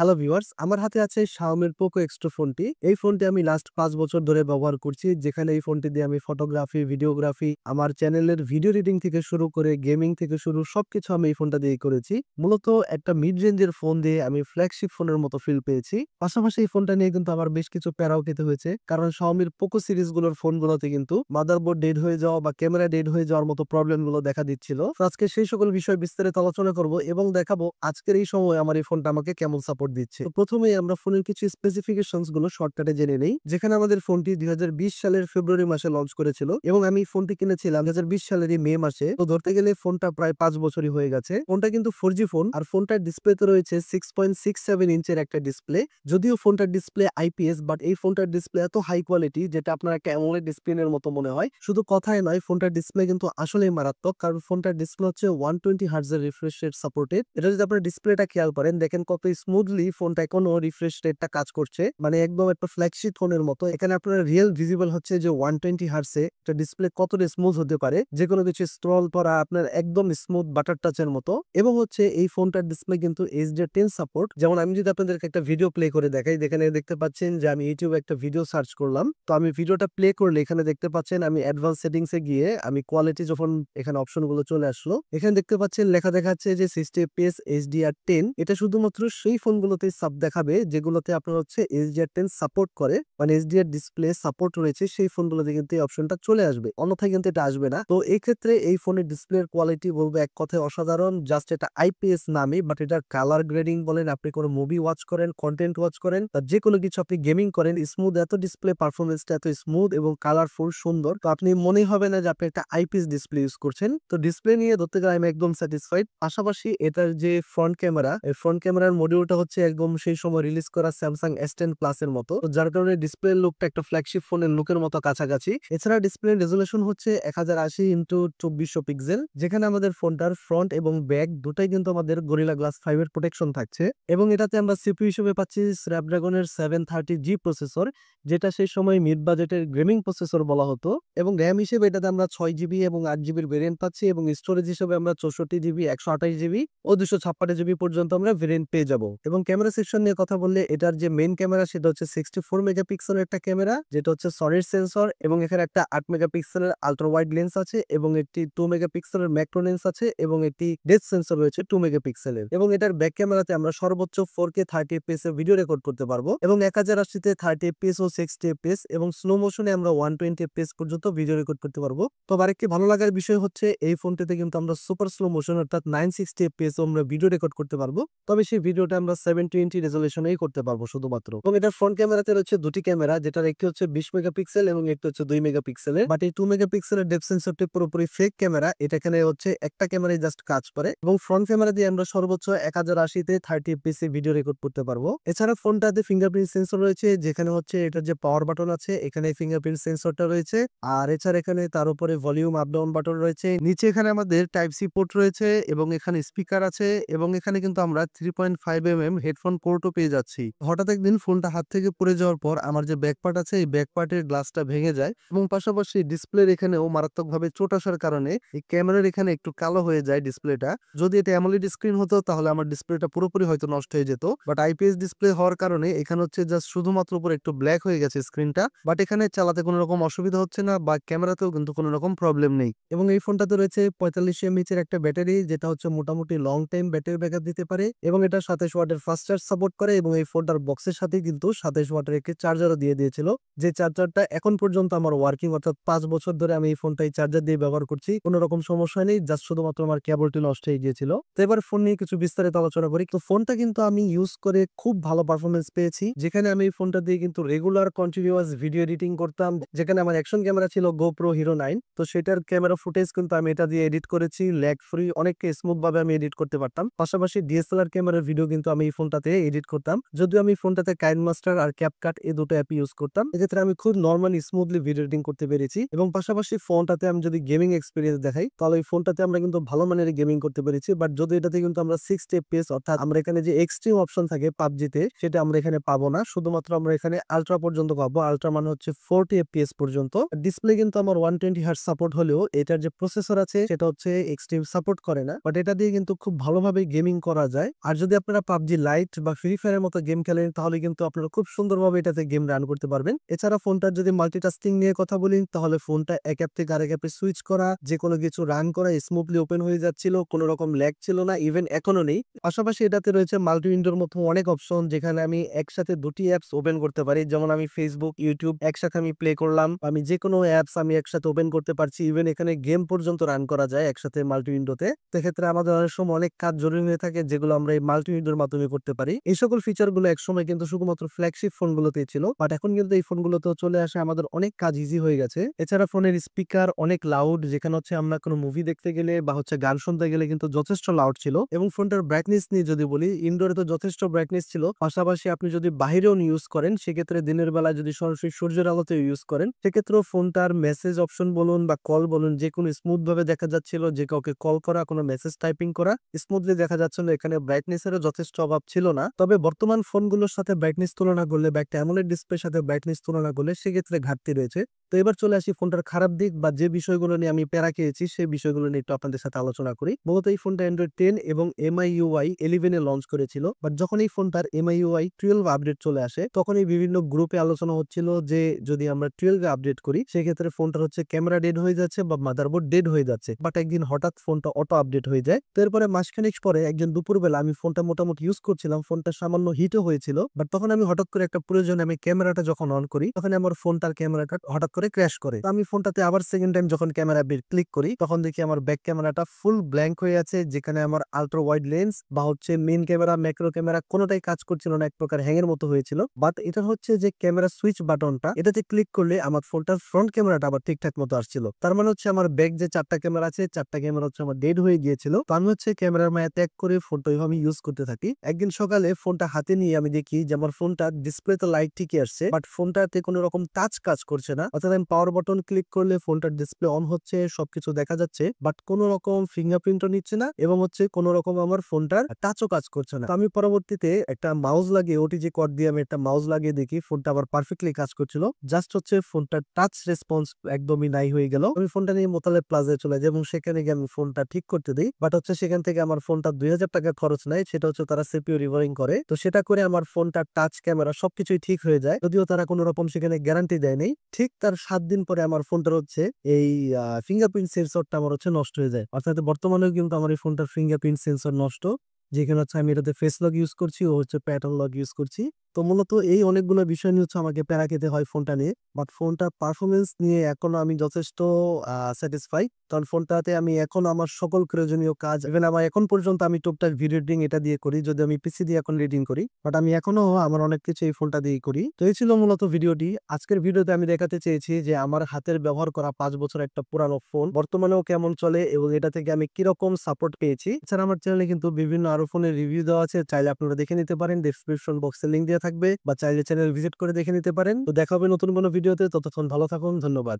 Hello viewers, আমার হাতে আছে Xiaomi Poco X2 ফোনটি। এই ফোনটি আমি লাস্ট ৫ বছর ধরে ব্যবহার করছি। যেখানে এই ফোনটি দিয়ে আমি ফটোগ্রাফি, ভিডিওগ্রাফি, আমার চ্যানেলের ভিডিও এডিটিং থেকে শুরু করে গেমিং থেকে সবকিছু আমি এই ফোনটা দিয়েই করেছি। মূলত একটা মিড রেঞ্জের ফোন দিয়ে আমি ফ্ল্যাগশিপ ফোনের মতো ফিল পেয়েছি। পাশাপাশি এই ফোনটা নিয়ে কিন্তু আমার বেশ কিছু প্যারাও খেতে হয়েছে। কারণ Xiaomi Poco সিরিজগুলোর ফোনগুলোতে কিন্তু মাদারবোর্ড ডেড হয়ে যাওয়া বা ক্যামেরা ডেড হয়ে যাওয়ার মতো প্রবলেমগুলো দেখা দিচ্ছিল। তো আজকে সেই সকল বিষয় বিস্তারিত আলোচনা করব এবং দেখাবো আজকের এই সময়ে আমার এই ফোনটা আমাকে কেমন সাপোর্ট দিচ্ছে। তো প্রথমেই আমরা ফোনের কিছু স্পেসিফিকেশনস গুলো শর্টকাটে জেনে নেই। যেখানে আমাদের ফোনটি 2020 সালের ফেব্রুয়ারি মাসে লঞ্চ করেছিল এবং আমি ফোনটি কিনেছিলাম 2020 সালেরই মে মাসে। তো ধরতে গেলে ফোনটা প্রায় 5 বছরই হয়ে গেছে। ফোনটা কিন্তু 4G ফোন আর ফোনটার ডিসপ্লেতে রয়েছে 6.67 ইঞ্চের একটা ডিসপ্লে। যদিও ফোনটার ডিসপ্লে IPS, বাট এই ফোনটার ডিসপ্লে এত হাই কোয়ালিটি যেটা আপনার একটা অ্যামোলেড স্ক্রিনের মতো মনে হয়। শুধু কথায় নয়, ফোনটার ডিসপ্লে কিন্তু আসলেই মারাত্মক। কারণ ফোনটার ডিসপ্লে হচ্ছে 120 হার্টজের রিফ্রেশ রেট সাপোর্টেড। এটা যদি আপনার ডিসপ্লেটা খেয়াল করেন, দেখেন কত স্মুথলি ফোনটা এখনো রিফ্রেশ রেটটা কাজ করছে। মানে একদম একটা ফ্ল্যাগশিপ ফোনের মতো। এখানে আপনার রিয়েল ভিজিবল হচ্ছে যে 120 হার্টসে একটা ডিসপ্লে কতটা স্মুথ হতে পারে। যে কোনো কিছু স্ক্রল করা আপনার একদম স্মুথ বাটার টাচের মতো। এবং হচ্ছে এই ফোনটার ডিসপ্লে কিন্তু HDR10 সাপোর্ট। যেমন আমি যদি আপনাদেরকে একটা ভিডিও প্লে করে দেখাই, এখানে দেখতে পাচ্ছেন যে আমি ইউটিউবে একটা ভিডিও সার্চ করলাম। তো আমি ভিডিওটা প্লে করলে এখানে দেখতে পাচ্ছেন আমি অ্যাডভান্স সেটিংসে গিয়ে আমি কোয়ালিটি যখন এখানে অপশনগুলো চলে আসলো, এখানে দেখতে পাচ্ছেন লেখা দেখাচ্ছে যে 60 fps HDR10। এটা শুধুমাত্র সেই ফোনগুলোতে সাব দেখাবে যেগুলোতে আপনার হচ্ছে HDR10 সাপোর্ট করে, মানে HDR ডিসপ্লে সাপোর্ট রয়েছে সেই ফোনগুলোতে কিন্তু এই অপশনটা চলে আসবে, অন্যথায় কিন্তু এটা আসবে না। তো এই ক্ষেত্রে এই ফোনের ডিসপ্লের কোয়ালিটি বলবো এক কথায় অসাধারণ। জাস্ট এটা IPS নামে, বাট এটার কালার গ্রেডিং বলেন, আপনি কোনো মুভি ওয়াচ করেন, কন্টেন্ট ওয়াচ করেন, যে কোনো কিছু আপনি গেমিং করেন, স্মুথ এত ডিসপ্লে পারফরমেন্সটা এত স্মুথ এবং কালারফুল সুন্দর। তো আপনি মনেই হবে না যে আপনি একটা IPS ডিসপ্লে ইউজ করছেন। তো ডিসপ্লে নিয়ে ধরতে গেলে আমি একদম স্যাটিসফাইড। পাশাপাশি এটার যে ফ্রন্ট ক্যামেরা, এই ফ্রন্ট ক্যামেরার মডিউলটা হচ্ছে একদম সেই সময় রিলিজ করা Samsung S10 Plus এর মতো। তো যার কারণে ডিসপ্লে লুকটা একটা ফ্ল্যাগশিপ ফোনের লুকের মতো কাছাকাছি। এছাড়া ডিসপ্লে রেজোলিউশন হচ্ছে 1080x2400 পিক্সেল, যেখানে আমাদের ফোনটার ফ্রন্ট এবং ব্যাক দুটাই কিন্তু আমাদের গরিলা গ্লাস 5 এর প্রোটেকশন থাকছে। এবং এটাতে আমরা CPU হিসেবে পাচ্ছি স্ন্যাপড্রাগনের 730G প্রসেসর, যেটা সেই সময় মিড বাজেটের গেমিং প্রসেসর বলা হতো। এবং র্যাম হিসেবে এটাতে আমরা 6GB এবং 8GB ভেরিয়েন্ট পাচ্ছি এবং স্টোরেজ হিসেবে আমরা 64GB, 128GB ও 256GB পর্যন্ত আমরা ভেরিয়েন্ট পেয়ে যাব। এবং ক্যামেরা সেকশন নিয়ে কথা বললে এটার যে মেইন ক্যামেরা সেটা হচ্ছে 64 মেগাপিক্সেলের একটা ক্যামেরা, যেটা হচ্ছে সলিড সেন্সর। এবং এখানে একটা 8 মেগাপিক্সেলের আলট্রা ওয়াইড লেন্স আছে এবং একটি 2 মেগাপিক্সেলের ম্যাক্রো লেন্স আছে এবং একটি ডেপথ সেন্সর রয়েছে 2 মেগাপিক্সেলের। এবং এটার ব্যাক ক্যামেরাতে আমরা সর্বোচ্চ 4K 30 fps এ ভিডিও রেকর্ড করতে পারবো এবং 1080 তে 30 fps ও 60 fps এবং স্লো মোশনে আমরা 120 fps পর্যন্ত ভিডিও রেকর্ড করতে পারবো। তো আরেকটি ভালো লাগার বিষয় হচ্ছে এই ফোনটিতে কিন্তু আমরা সুপার স্লো মোশন অর্থাৎ 960 fps আমরা ভিডিও রেকর্ড করতে পারবো। তবে সেই ভিডিওটা আমরা 720 রেজোলিউশনেই করতে পারবো শুধুমাত্র। এবং এটার ফ্রন্ট ক্যামেরাতে রয়েছে দুটি ক্যামেরা, যেটার একটি হচ্ছে 20 মেগাপিক্সেল এবং একটি হচ্ছে 2 মেগাপিক্সেলের। বাট এই 2 মেগাপিক্সেলের ডেপথ সেন্সরটি পুরোপুরি ফেক ক্যামেরা। এটা এখানে হচ্ছে একটা ক্যামেরাই জাস্ট কাজ করে। এবং ফ্রন্ট ক্যামেরা দিয়ে আমরা সর্বোচ্চ 1080 তে 30 fps এ ভিডিও রেকর্ড করতে পারবো। এছাড়া ফোনটাতে ফিঙ্গারপ্রিন্ট সেন্সর রয়েছে, যেখানে হচ্ছে এটার যে পাওয়ার বাটন আছে এখানে ফিঙ্গারপ্রিন্ট সেন্সরটা রয়েছে। আর এছাড়া এখানে তার উপরে ভলিউম আপ ডাউন বাটন রয়েছে। নিচে এখানে আমাদের টাইপ সি পোর্ট রয়েছে এবং এখানে স্পিকার আছে এবং এখানে কিন্তু আমরা 3.5mm হেডফোন পোর্টও পেয়ে যাচ্ছি। হঠাৎ একদিন ফোনটা হাত থেকে পড়ে যাওয়ার পর আমার যে ব্যাক পার্ট আছে এই ব্যাক পার্টের গ্লাসটা ভেঙে যায় এবং পাশাপাশি ডিসপ্লের এখানেও মারাত্মকভাবে চোট আসার কারণে এই ক্যামেরার এখানে একটু কালো হয়ে যায় ডিসপ্লেটা। যদি এটা অ্যামোলেড স্ক্রিন হতো তাহলে আমার ডিসপ্লেটা পুরোপুরি হয়তো নষ্ট হয়ে যেত, বাট IPS ডিসপ্লে হওয়ার কারণে এখানে হচ্ছে জাস্ট শুধুমাত্র উপরে একটু ব্ল্যাক হয়ে গেছে স্ক্রিনটা। বাট এখানে চালাতে কোনো রকম অসুবিধা হচ্ছে না বা ক্যামেরাতেও কিন্তু কোনো রকম প্রবলেম নেই। এবং এই ফোনটাতে রয়েছে 45 mAh এর একটা ব্যাটারি, যেটা হচ্ছে মোটামুটি লং টাইম ব্যাটারি ব্যাকআপ দিতে পারে এবং এটা 27 ওয়াটের ফাস্ট চার্জ সাপোর্ট করে। এবং এই ফোনটার বক্সের সাথে কিন্তু 27 ওয়াটের একটি চার্জারও দিয়ে দিয়েছিল, যে চার্জারটা এখন পর্যন্ত আমার ওয়ার্কিং, অর্থাৎ 5 বছর ধরে আমি এই ফোনটা এই চার্জার দিয়ে ব্যবহার করছি, কোনো রকম সমস্যা নেই। জাস্ট শুধুমাত্র আমার কেবলটি নষ্ট হয়ে গিয়েছিল। তো এবার ফোন নিয়ে কিছু বিস্তারিত আলোচনা করি। তো ফোনটা কিন্তু আমি ইউজ করে খুব ভালো পারফরমেন্স পেয়েছি, যেখানে আমি এই ফোনটা দিয়ে কিন্তু রেগুলার কন্টিনিউয়াস ভিডিও এডিটিং করতাম। যেখানে আমার অ্যাকশন ক্যামেরা ছিল GoPro Hero 9, তো সেটার ক্যামেরা ফুটেজ কিন্তু আমি এটা দিয়ে এডিট করেছি ল্যাগ ফ্রি, অনেককে স্মুথ ভাবে আমি এডিট করতে পারতাম। পাশাপাশি DSLR ক্যামেরার ভিডিও কিন্তু আমি এই ফোনটাতে এডিট করতাম, যদিও আমি ফোনটাতে কাইনমাস্টার আর ক্যাপকাট এই দুটো অ্যাপ ইউজ করতাম। এক্ষেত্রে আমি খুব নর্মালি স্মুথলি ভিডিও এডিটিং করতে পেরেছি। এবং পাশাপাশি ফোনটাতে আমি যদি গেমিং এক্সপিরিয়েন্স দেখাই, তাহলে এই ফোনটাতে আমরা কিন্তু ভালো মানের গেমিং করতে পেরেছি। বাট যদি এটাতে কিন্তু আমরা 60 fps অর্থাৎ আমরা এখানে যে এক্সট্রিম অপশন থাকে পাবজিতে, সেটা আমরা এখানে পাবো না। শুধুমাত্র আমরা এখানে আলট্রা পর্যন্ত পাবো। আলট্রা মানে হচ্ছে 40 fps পর্যন্ত। ডিসপ্লে কিন্তু আমার 120 হার্টজ সাপোর্ট হলেও এটার যে প্রসেসর আছে সেটা হচ্ছে এক্সট্রিম সাপোর্ট করে না, বাট এটা দিয়ে কিন্তু খুব ভালোভাবে গেমিং করা যায়। আর যদি আপনারা পাবজি লাইট বা ফ্রি ফায়ারের মতো গেম খেলেন তাহলে কিন্তু আপনারা খুব সুন্দরভাবে এটাতে গেম রান করতে পারবেন। এছাড়া ফোনটার যদি মাল্টিটাস্কিং নিয়ে কথা বলি তাহলে ফোনটা এক অ্যাপ থেকে আরেক অ্যাপে সুইচ করা, যেকোনো কিছু রান করা স্মুথলি ওপেন হয়ে যাচ্ছিল, কোনো রকম ল্যাগ ছিল না, ইভেন এখনো নেই। পাশাপাশি এটাতে রয়েছে মাল্টি উইন্ডোর মতো অনেক অপশন যেখানে আমি একসাথে দুটি অ্যাপস ওপেন করতে পারি। যেমন আমি ফেসবুক, ইউটিউব একসাথে আমি প্লে করলাম, আমি যেকোনো অ্যাপস আমি একসাথে ওপেন করতে পারছি, ইভেন এখানে গেম পর্যন্ত রান করা যায় একসাথে মাল্টি উইন্ডোতে। সেক্ষেত্রে আমাদের অনেক সময় অনেক কাজ জরুরি হয়ে থাকে যেগুলো আমরা এই মাল্টি উইন্ডোর মাধ্যমে করতে পারি। এই সকল ফিচার গুলো একসময় কিন্তু শুধুমাত্র ফ্ল্যাগশিপ ফোনগুলোতেই ছিল, বাট এখন কিন্তু এই ফোনগুলোতেও চলে আসে, আমাদের অনেক কাজ ইজি হয়ে গেছে। এছাড়া ফোনের স্পিকার অনেক লাউড, যেখানে হচ্ছে আমরা কোনো মুভি দেখতে গেলে বা হচ্ছে গান শুনতে গেলে কিন্তু যথেষ্ট লাউড ছিল। এবং ফোনটার ব্রাইটনেস নিয়ে যদি বলি, ইনডোরে তো যথেষ্ট ব্রাইটনেস ছিল, পাশাপাশি আপনি যদি বাহিরেও ইউজ করেন সেক্ষেত্রে দিনের বেলা যদি সরাসরি সূর্যের আলোতে ইউজ করেন সেক্ষেত্রেও ফোনটার মেসেজ অপশন বলুন বা কল বলুন যে কোনো স্মুথ ভাবে দেখা যাচ্ছিল, যে কাউকে কল করা, কোনো মেসেজ টাইপিং করা স্মুথলি দেখা যাচ্ছিল। এখানে ব্রাইটনেসেরও যথেষ্ট অভাব ছিল না। তবে বর্তমান ফোনগুলোর সাথে ব্রাইটনেস তুলনা করলে বা একটা অ্যামোলেড ডিসপ্লের সাথে ব্রাইটনেস তুলনা করলে সেক্ষেত্রে ঘাটতি রয়েছে। তো এবার চলে আসি ফোনটার খারাপ দিক বা যে বিষয়গুলো নিয়ে আমি প্যারা খেয়েছি সেই বিষয়গুলো নিয়ে একটু আপনাদের সাথে আলোচনা করি। মূলত এই ফোনটা অ্যান্ড্রয়েড 10 এবং MIUI 11 এ লঞ্চ করেছিল, বাট যখন এই ফোনটার MIUI 12 আপডেট চলে আসে তখন এই বিভিন্ন গ্রুপে আলোচনা হচ্ছিল যে যদি আমরা 12 এ আপডেট করি সেক্ষেত্রে ফোনটার হচ্ছে ক্যামেরা ডেড হয়ে যাচ্ছে বা মাদারবোর্ড ডেড হয়ে যাচ্ছে। বাট একদিন হঠাৎ ফোনটা অটো আপডেট হয়ে যায়। তো এরপরে মাসখানেক পরে একদিন দুপুরবেলা আমি ফোনটা মোটামুটি ইউজ করছিলাম, ফোনটা সামান্য হিটও হয়েছিল, বাট তখন আমি হঠাৎ করে একটা প্রয়োজনে আমি ক্যামেরাটা যখন অন করি তখন আমার ফোনটার ক্যামেরাটা হঠাৎ করে ক্র্যাশ করে। তো আমি ফোনটাতে আবার সেকেন্ড টাইম যখন ক্যামেরা ক্লিক করি তখন দেখি আমার ব্যাক ক্যামেরাটা ফুল ব্ল্যাঙ্ক হয়ে আছে, যেখানে আমার আল্ট্রা ওয়াইড লেন্স বা হচ্ছে মেইন ক্যামেরা, ম্যাক্রো ক্যামেরা কোনোটাই কাজ করছিল না, এক প্রকার হ্যাংয়ের মতো হয়েছিল। বাট এটা হচ্ছে যে ক্যামেরা সুইচ বাটনটা, এটাতে ক্লিক করলে আমার ফোনটার ফ্রন্ট ক্যামেরাটা আবার ঠিকঠাক মতো আসছিল। তার মানে হচ্ছে আমার ব্যাক যে 4টা ক্যামেরা আছে 4টা ক্যামেরা হচ্ছে আমার ডেড হয়ে গিয়েছিল। তো আমি হচ্ছে ক্যামেরার মায়া ত্যাগ করে ফোনটা ওইভাবে ইউজ করতে থাকি। একদিন সকালে ফোনটা হাতে নিয়ে আমি দেখি যে আমার ফোনটা ডিসপ্লেতে লাইট ঠিকই আসছে, বাট ফোনটাতে কোনো রকম টাচ কাজ করছে না। অর্থাৎ আমি পাওয়ার বাটন ক্লিক করলে ফোনটার ডিসপ্লে অন হচ্ছে, সবকিছু দেখা যাচ্ছে, বাট কোনো রকম ফিঙ্গারপ্রিন্টও নিচ্ছে না এবং হচ্ছে কোনো রকম আমার ফোনটার টাচও কাজ করছে না। তো আমি পরবর্তীতে একটা মাউস লাগিয়ে OTG কর্ড দিয়ে আমি একটা মাউস লাগিয়ে দেখি ফোনটা আবার পারফেক্টলি কাজ করছিল। জাস্ট হচ্ছে ফোনটার টাচ রেসপন্স একদমই নাই হয়ে গেল। আমি ফোনটা নিয়ে মোতালেব প্লাজায় চলে যাই এবং সেখানে গিয়ে আমি ফোনটা ঠিক করতে দিই, বাট হচ্ছে সেখান থেকে আমার ফোনটা 2000 টাকা খরচ নেয়, সেটা হচ্ছে তারা CPU রিভারিং করে। তো সেটা করে আমার ফোনটা টাচ ক্যামেরা সবকিছুই ঠিক হয়ে যায়, যদিও তারা কোনো রকম সেখানে গ্যারান্টি দেয়নি। ঠিক তার 7 দিন পরে আমার ফোনটার হচ্ছে এই ফিঙ্গারপ্রিন্ট সেন্সরটা আমার হচ্ছে নষ্ট হয়ে যায়। অর্থাৎ বর্তমানেও কিন্তু আমার এই ফোনটার ফিঙ্গারপ্রিন্ট সেন্সর নষ্ট, যেখানে হচ্ছে আমি এটাতে ফেস লক ইউজ করছি, ও হচ্ছে প্যাটার্ন লক ইউজ করছি। তো মূলত এই অনেকগুলো বিষয় নিয়ে হচ্ছে আমাকে প্যারা খেতে হয় ফোনটা নিয়ে। বাট ফোনটার পারফরমেন্স নিয়ে এখনো আমি যথেষ্ট স্যাটিসফাই, কারণ ফোনটাতে আমি এখন আমার সকল প্রয়োজনীয় কাজ, ইভেন আমার এখন পর্যন্ত আমি টুকটাক ভিডিও এডিটিং এটা দিয়ে করি, যদি আমি পিসি দিয়ে এখন এডিটিং করি, বাট আমি এখনো আমার অনেক কিছু এই ফোনটা দিয়েই করি। তো এই ছিল মূলত ভিডিওটি। আজকের ভিডিওতে আমি দেখাতে চেয়েছি যে আমার হাতের ব্যবহার করা 5 বছর একটা পুরানো ফোন বর্তমানেও কেমন চলে এবং এটা থেকে আমি কিরকম সাপোর্ট পেয়েছি। এছাড়া আমার চ্যানেলে কিন্তু বিভিন্ন আরো ফোনের রিভিউ দেওয়া আছে, চাইলে আপনারা দেখে নিতে পারেন, ডেসক্রিপশন বক্সে লিংক দেওয়া থাকবে, বা চাইলে চ্যানেল ভিজিট করে দেখে নিতে পারেন। তো দেখা হবে নতুন কোনো ভিডিওতে, ততক্ষণ ভালো থাকুন, ধন্যবাদ।